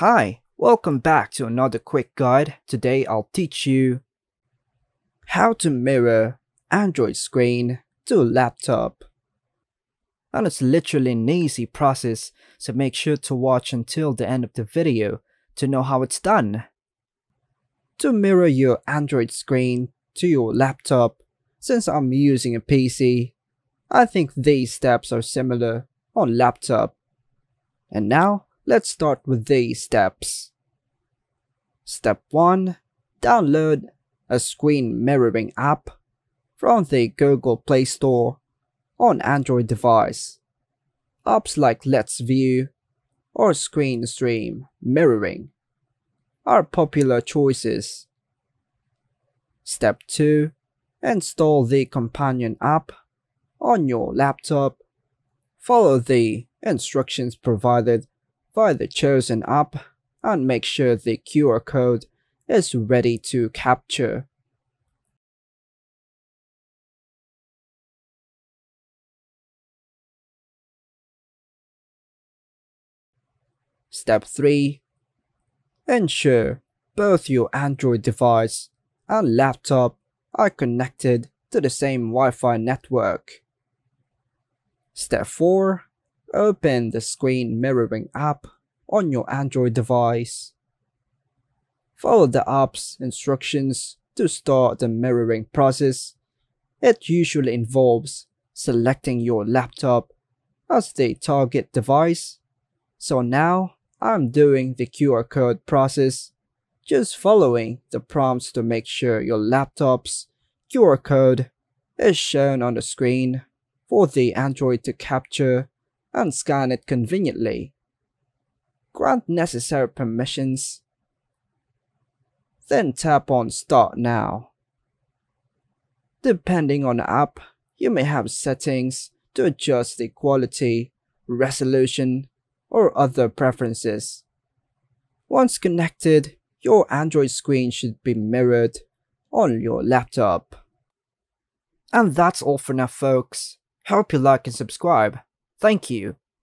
Hi, welcome back to another quick guide. Today I'll teach you how to mirror Android screen to a laptop. And it's literally an easy process, so make sure to watch until the end of the video to know how it's done. To mirror your Android screen to your laptop, since I'm using a PC, I think these steps are similar on laptop. And now, let's start with these steps. Step 1. Download a screen mirroring app from the Google Play Store on Android device. Apps like Let's View or Screen Stream Mirroring are popular choices. Step 2. Install the companion app on your laptop. Follow the instructions provided by the chosen app and make sure the QR code is ready to capture. Step 3. Ensure both your Android device and laptop are connected to the same Wi-Fi network. Step 4. Open the screen mirroring app on your Android device. Follow the app's instructions to start the mirroring process. It usually involves selecting your laptop as the target device. So now I'm doing the QR code process, just following the prompts to make sure your laptop's QR code is shown on the screen for the Android to capture and scan it conveniently. Grant necessary permissions. Then tap on Start Now. Depending on the app, you may have settings to adjust the quality, resolution, or other preferences. Once connected, your Android screen should be mirrored on your laptop. And that's all for now, folks. Hope you like and subscribe. Thank you.